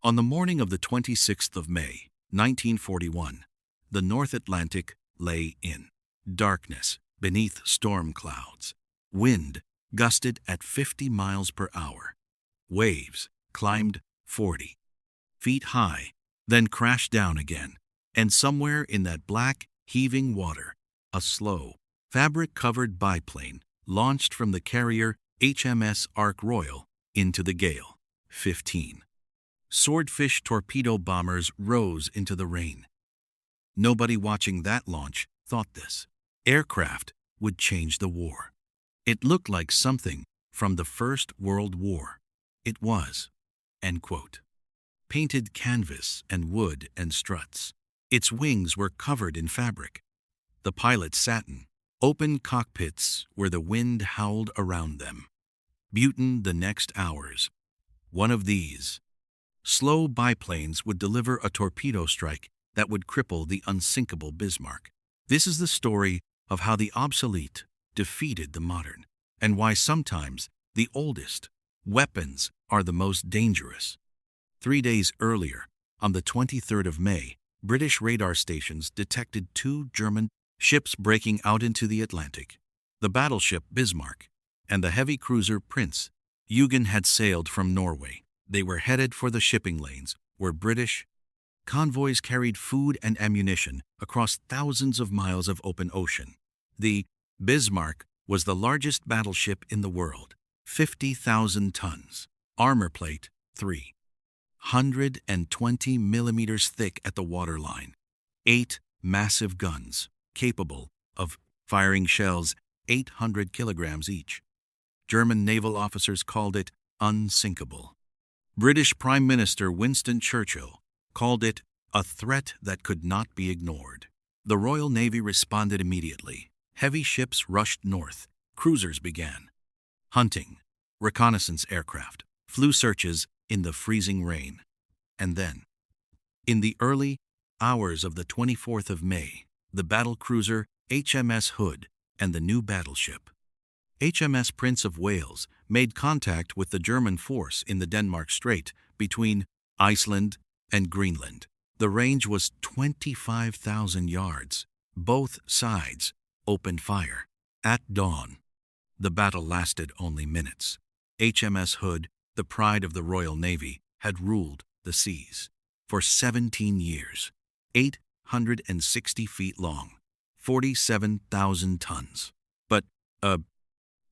On the morning of the 26th of May, 1941, the North Atlantic lay in darkness beneath storm clouds. Wind gusted at 50 miles per hour. Waves climbed 40 feet high, then crashed down again. And somewhere in that black, heaving water, a slow, fabric-covered biplane launched from the carrier HMS Ark Royal into the gale. 15 Swordfish torpedo bombers rose into the rain. Nobody watching that launch thought this aircraft would change the war. It looked like something from the First World War. It was. End quote. Painted canvas and wood and struts. Its wings were covered in fabric. The pilot satin. Open cockpits where the wind howled around them. Button the next hours. One of these slow biplanes would deliver a torpedo strike that would cripple the unsinkable Bismarck. This is the story of how the obsolete defeated the modern, and why sometimes the oldest weapons are the most dangerous. 3 days earlier, on the 23rd of May, British radar stations detected 2 German ships breaking out into the Atlantic. The battleship Bismarck and the heavy cruiser Prince Eugen had sailed from Norway. They were headed for the shipping lanes where British convoys carried food and ammunition across thousands of miles of open ocean. The Bismarck was the largest battleship in the world, 50,000 tons, armor plate 320 millimeters thick at the waterline, 8 massive guns capable of firing shells 800 kilograms each. German naval officers called it unsinkable. British Prime Minister Winston Churchill called it a threat that could not be ignored. The Royal Navy responded immediately. Heavy ships rushed north. Cruisers began hunting. Reconnaissance aircraft flew searches in the freezing rain. And then, in the early hours of the 24th of May, the battle cruiser HMS Hood and the new battleship HMS Prince of Wales made contact with the German force in the Denmark Strait between Iceland and Greenland. The range was 25,000 yards. Both sides opened fire. At dawn, the battle lasted only minutes. HMS Hood, the pride of the Royal Navy, had ruled the seas for 17 years, 860 feet long, 47,000 tons. But a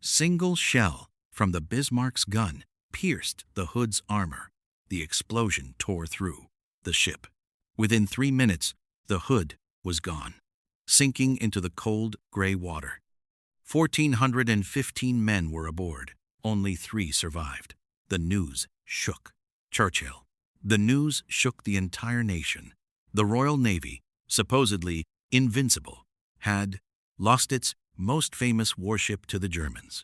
single shell from the Bismarck's gun pierced the Hood's armor. The explosion tore through the ship. Within 3 minutes, the Hood was gone, sinking into the cold, gray water. 1,415 men were aboard. Only 3 survived. The news shook Churchill. The news shook the entire nation. The Royal Navy, supposedly invincible, had lost its most famous warship to the Germans.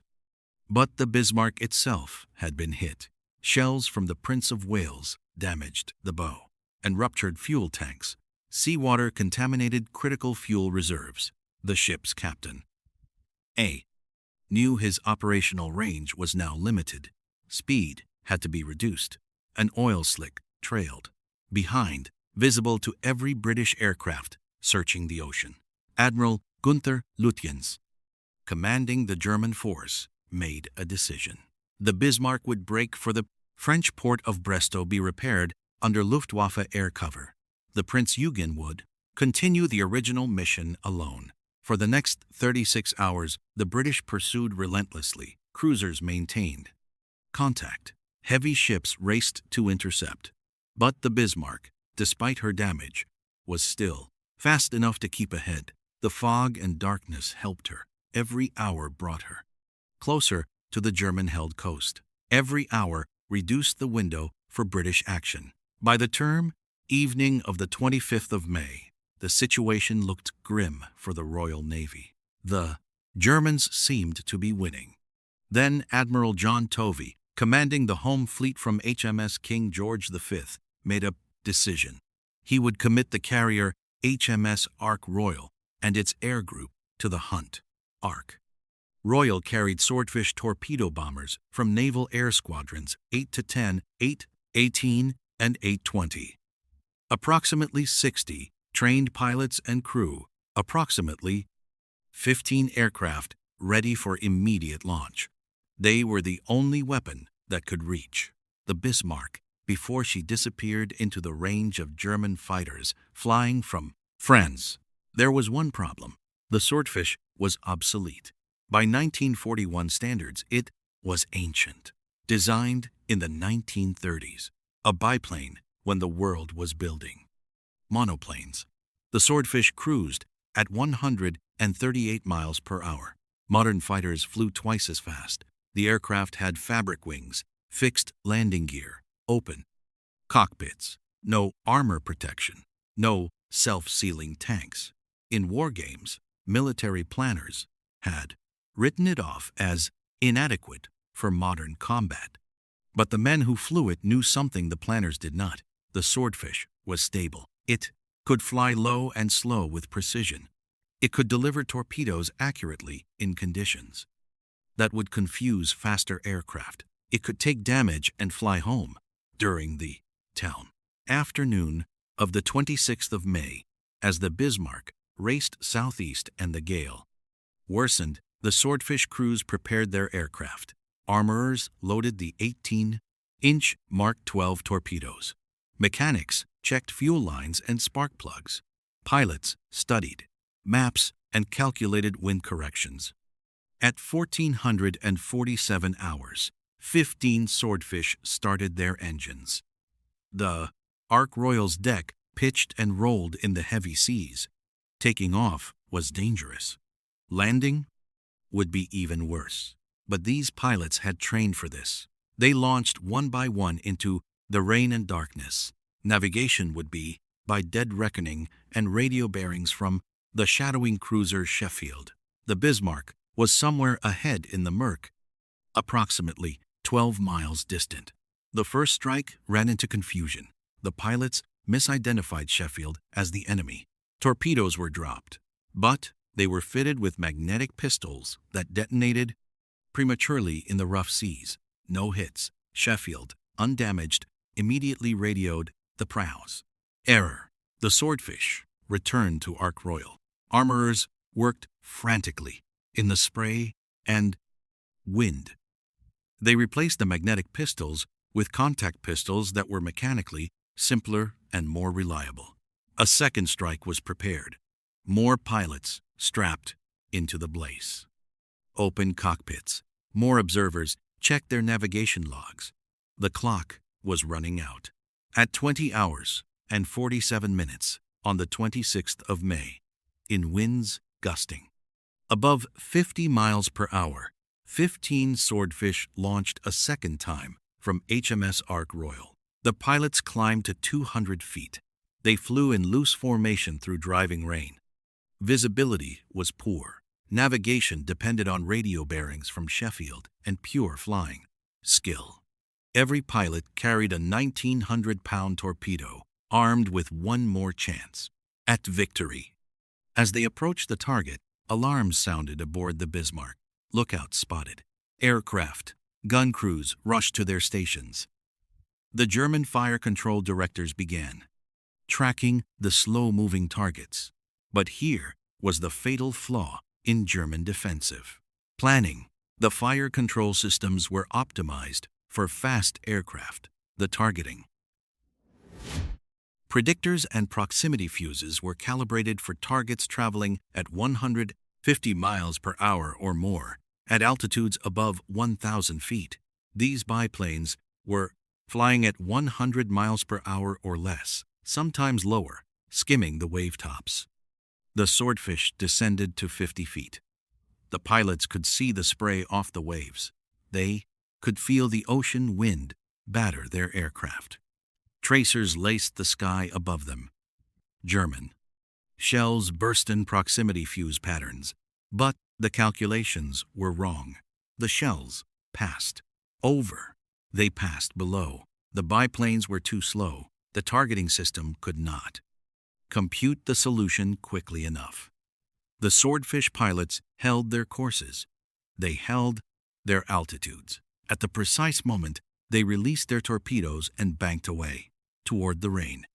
But the Bismarck itself had been hit. Shells from the Prince of Wales damaged the bow and ruptured fuel tanks. Seawater contaminated critical fuel reserves. The ship's captain knew his operational range was now limited. Speed had to be reduced. An oil slick trailed behind, visible to every British aircraft searching the ocean. Admiral Gunther Lütjens, commanding the German force, made a decision. The Bismarck would break for the French port of Brestow, be repaired under Luftwaffe air cover. The Prince Eugen would continue the original mission alone. For the next 36 hours, the British pursued relentlessly. Cruisers maintained contact. Heavy ships raced to intercept. But the Bismarck, despite her damage, was still fast enough to keep ahead. The fog and darkness helped her. Every hour brought her closer to the German-held coast. Every hour reduced the window for British action. By the evening of the 25th of May, the situation looked grim for the Royal Navy. The Germans seemed to be winning. Then Admiral John Tovey, commanding the home fleet from HMS King George V, made a decision. He would commit the carrier HMS Ark Royal and its air group to the hunt. Ark Royal carried Swordfish torpedo bombers from naval air squadrons 8 to 10, 8, 18, and 8:20. Approximately 60 trained pilots and crew, approximately 15 aircraft ready for immediate launch. They were the only weapon that could reach the Bismarck before she disappeared into the range of German fighters flying from France. There was one problem. The Swordfish was obsolete. By 1941 standards, it was ancient. Designed in the 1930s, a biplane when the world was building monoplanes. The Swordfish cruised at 138 miles per hour. Modern fighters flew twice as fast. The aircraft had fabric wings, fixed landing gear, open cockpits, no armor protection, no self-sealing tanks. In war games, military planners had written it off as inadequate for modern combat. But the men who flew it knew something the planners did not. The Swordfish was stable. It could fly low and slow with precision. It could deliver torpedoes accurately in conditions that would confuse faster aircraft. It could take damage and fly home during the afternoon of the 26th of May. As the Bismarck raced southeast and the gale worsened, the Swordfish crews prepared their aircraft. Armorers loaded the 18-inch Mark 12 torpedoes. Mechanics checked fuel lines and spark plugs. Pilots studied maps and calculated wind corrections. At 1447 hours, 15 Swordfish started their engines. The Ark Royal's deck pitched and rolled in the heavy seas. Taking off was dangerous. Landing would be even worse. But these pilots had trained for this. They launched one by one into the rain and darkness. Navigation would be by dead reckoning and radio bearings from the shadowing cruiser Sheffield. The Bismarck was somewhere ahead in the murk, approximately 12 miles distant. The first strike ran into confusion. The pilots misidentified Sheffield as the enemy. Torpedoes were dropped, but they were fitted with magnetic pistols that detonated prematurely in the rough seas. No hits. Sheffield, undamaged, immediately radioed the prows. Error. The Swordfish returned to Ark Royal. Armorers worked frantically in the spray and wind. They replaced the magnetic pistols with contact pistols that were mechanically simpler and more reliable. A second strike was prepared. More pilots strapped into the blaze. Open cockpits. More observers checked their navigation logs. The clock was running out. At 20 hours and 47 minutes on the 26th of May, in winds gusting above 50 miles per hour, 15 Swordfish launched a second time from HMS Ark Royal. The pilots climbed to 200 feet. They flew in loose formation through driving rain. Visibility was poor. Navigation depended on radio bearings from Sheffield and pure flying skill. Every pilot carried a 1,900-pound torpedo, armed with one more chance at victory. As they approached the target, alarms sounded aboard the Bismarck. Lookouts spotted. Aircraft, gun crews rushed to their stations. The German fire control directors began tracking the slow-moving targets. But here was the fatal flaw in German defensive planning. The fire control systems were optimized for fast aircraft. The targeting predictors and proximity fuses were calibrated for targets traveling at 150 miles per hour or more at altitudes above 1,000 feet. These biplanes were flying at 100 miles per hour or less, sometimes lower, skimming the wave tops. The Swordfish descended to 50 feet. The pilots could see the spray off the waves. They could feel the ocean wind batter their aircraft. Tracers laced the sky above them. German shells burst in proximity fuse patterns, but the calculations were wrong. The shells passed over. They passed below. The biplanes were too slow. The targeting system could not compute the solution quickly enough. The Swordfish pilots held their courses. They held their altitudes. At the precise moment, they released their torpedoes and banked away. toward the rain.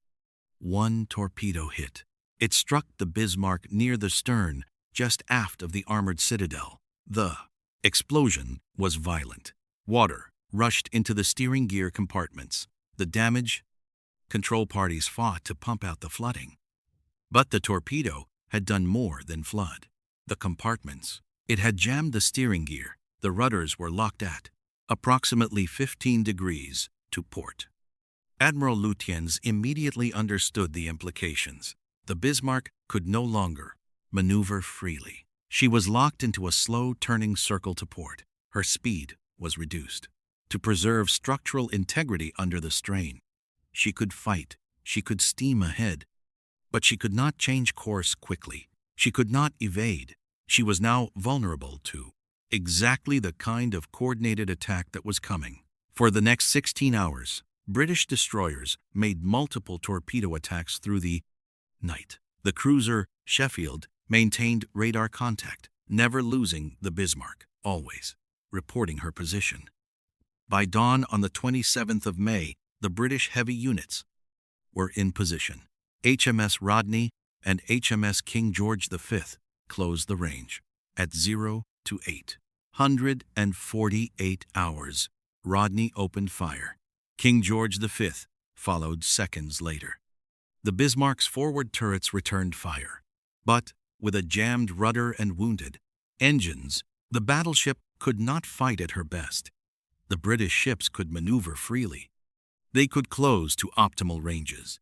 One torpedo hit. It struck the Bismarck near the stern, just aft of the armored citadel. The explosion was violent. Water rushed into the steering gear compartments. The damage? Control parties fought to pump out the flooding. But the torpedo had done more than flood. The compartments. It had jammed the steering gear. The rudders were locked at approximately 15 degrees to port. Admiral Lutyens immediately understood the implications. The Bismarck could no longer maneuver freely. She was locked into a slow turning circle to port. Her speed was reduced. To preserve structural integrity under the strain, she could fight, she could steam ahead, but she could not change course quickly. She could not evade. She was now vulnerable to exactly the kind of coordinated attack that was coming. For the next 16 hours, British destroyers made multiple torpedo attacks through the night. The cruiser Sheffield maintained radar contact, never losing the Bismarck, always reporting her position. By dawn on the 27th of May, the British heavy units were in position. HMS Rodney and HMS King George V closed the range. At 0 to 848 hours, Rodney opened fire. King George V followed seconds later. The Bismarck's forward turrets returned fire, but with a jammed rudder and wounded engines, the battleship could not fight at her best. The British ships could maneuver freely. They could close to optimal ranges.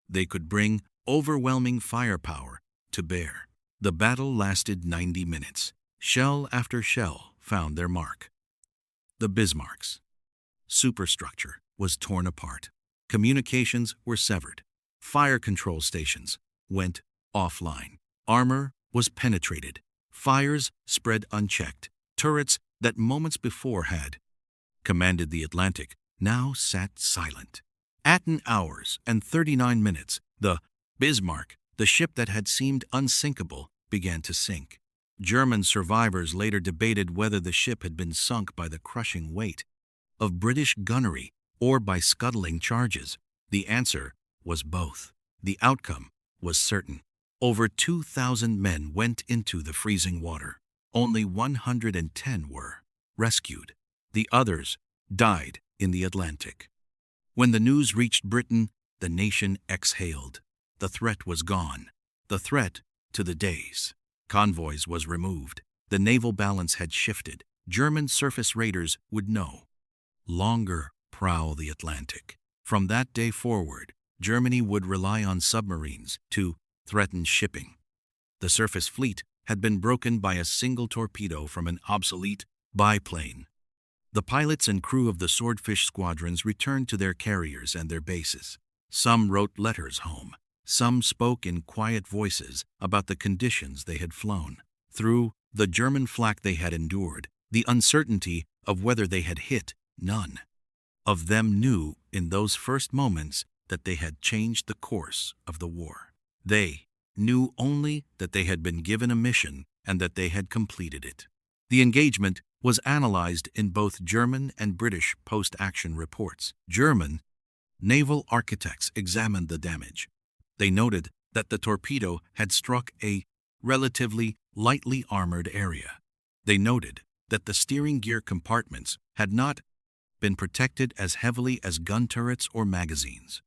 They could bring overwhelming firepower to bear. The battle lasted 90 minutes. Shell after shell found their mark. The Bismarck's superstructure was torn apart. Communications were severed. Fire control stations went offline. Armor was penetrated. Fires spread unchecked. Turrets that moments before had commanded the Atlantic now sat silent. At an hours and 39 minutes, the Bismarck, the ship that had seemed unsinkable, began to sink. German survivors later debated whether the ship had been sunk by the crushing weight of British gunnery or by scuttling charges. The answer was both. The outcome was certain. Over 2,000 men went into the freezing water. Only 110 were rescued. The others died in the Atlantic. When the news reached Britain, the nation exhaled. The threat was gone. The threat to the days. Convoys was removed. The naval balance had shifted. German surface raiders would no longer prowl the Atlantic. From that day forward, Germany would rely on submarines to threaten shipping. The surface fleet had been broken by a single torpedo from an obsolete biplane. The pilots and crew of the Swordfish squadrons returned to their carriers and their bases. Some wrote letters home. Some spoke in quiet voices about the conditions they had flown through, the German flak they had endured, the uncertainty of whether they had hit. None of them knew in those first moments that they had changed the course of the war. They knew only that they had been given a mission and that they had completed it. The engagement was analyzed in both German and British post-action reports. German naval architects examined the damage. They noted that the torpedo had struck a relatively lightly armored area. They noted that the steering gear compartments had not been protected as heavily as gun turrets or magazines.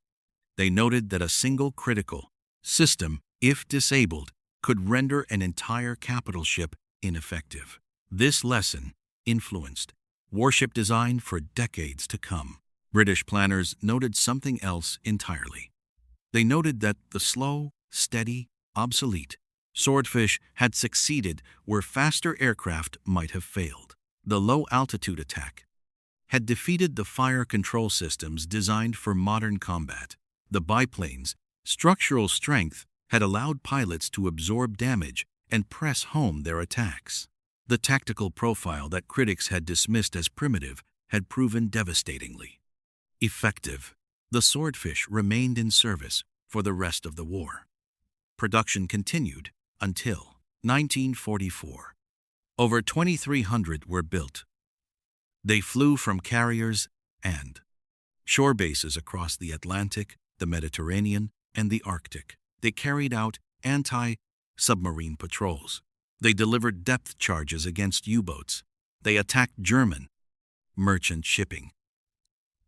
They noted that a single critical system, if disabled, could render an entire capital ship ineffective. This lesson influenced warship design for decades to come. British planners noted something else entirely. They noted that the slow, steady, obsolete Swordfish had succeeded where faster aircraft might have failed. The low-altitude attack had defeated the fire control systems designed for modern combat. The biplanes' structural strength had allowed pilots to absorb damage and press home their attacks. The tactical profile that critics had dismissed as primitive had proven devastatingly effective. The Swordfish remained in service for the rest of the war. Production continued until 1944. Over 2,300 were built. They flew from carriers and shore bases across the Atlantic, the Mediterranean, and the Arctic. They carried out anti-submarine patrols. They delivered depth charges against U-boats. They attacked German merchant shipping.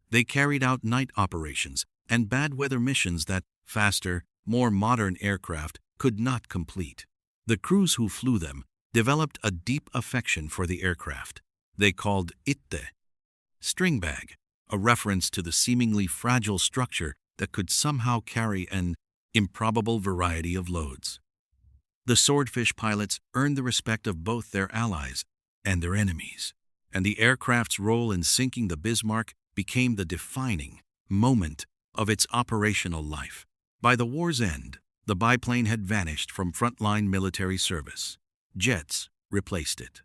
They carried out night operations and bad weather missions that faster, more modern aircraft could not complete. The crews who flew them developed a deep affection for the aircraft. They called it the string bag, a reference to the seemingly fragile structure that could somehow carry an improbable variety of loads. The Swordfish pilots earned the respect of both their allies and their enemies, and the aircraft's role in sinking the Bismarck became the defining moment of its operational life. By the war's end, the biplane had vanished from frontline military service. Jets replaced it.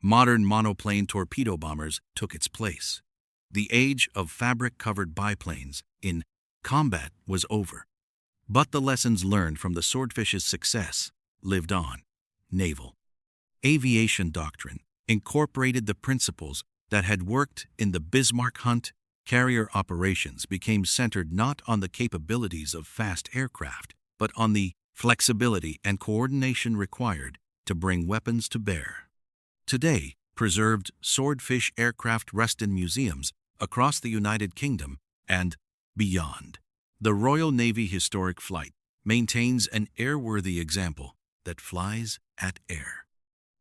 Modern monoplane torpedo bombers took its place. The age of fabric-covered biplanes in combat was over. But the lessons learned from the Swordfish's success lived on. Naval aviation doctrine incorporated the principles that had worked in the Bismarck hunt. Carrier operations became centered not on the capabilities of fast aircraft, but on the flexibility and coordination required to bring weapons to bear. Today, preserved Swordfish aircraft rest in museums across the United Kingdom and beyond. The Royal Navy Historic Flight maintains an airworthy example that flies at air.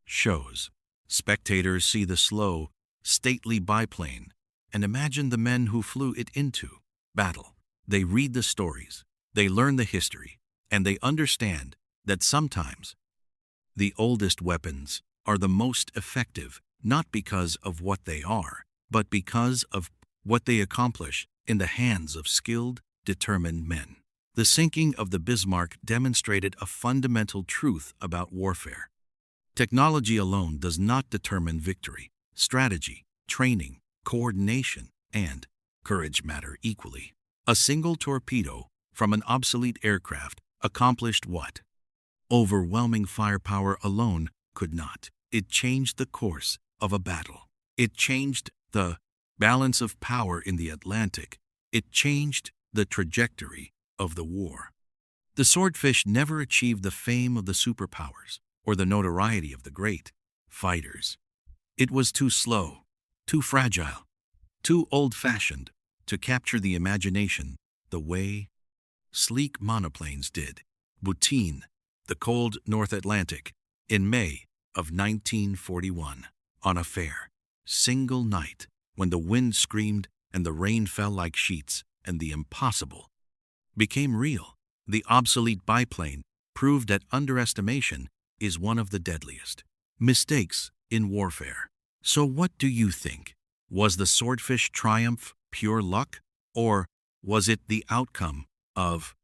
Shows. Spectators see the slow, stately biplane and imagine the men who flew it into battle. They read the stories, they learn the history, and they understand that sometimes the oldest weapons are the most effective, not because of what they are, but because of what they accomplish in the hands of skilled, determined men. The sinking of the Bismarck demonstrated a fundamental truth about warfare. Technology alone does not determine victory. Strategy, training, coordination, and courage matter equally. A single torpedo from an obsolete aircraft accomplished what overwhelming firepower alone could not. It changed the course of a battle. It changed the balance of power in the Atlantic. It changed the trajectory of the war. The Swordfish never achieved the fame of the superpowers or the notoriety of the great fighters. It was too slow, too fragile, too old-fashioned to capture the imagination the way sleek monoplanes did. Butine, the cold North Atlantic, in May of 1941, on a fair, single night when the wind screamed and the rain fell like sheets and the impossible became real. The obsolete biplane proved that underestimation is one of the deadliest mistakes in warfare. So what do you think? Was the Swordfish triumph pure luck, or was it the outcome of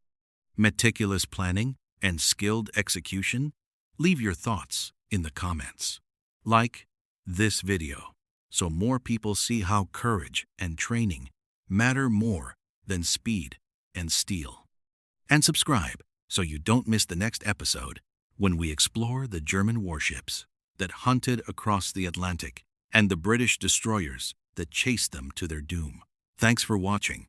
meticulous planning and skilled execution? Leave your thoughts in the comments. Like this video so more people see how courage and training matter more than speed and steel. And subscribe so you don't miss the next episode when we explore the German warships that hunted across the Atlantic and the British destroyers that chased them to their doom. Thanks for watching.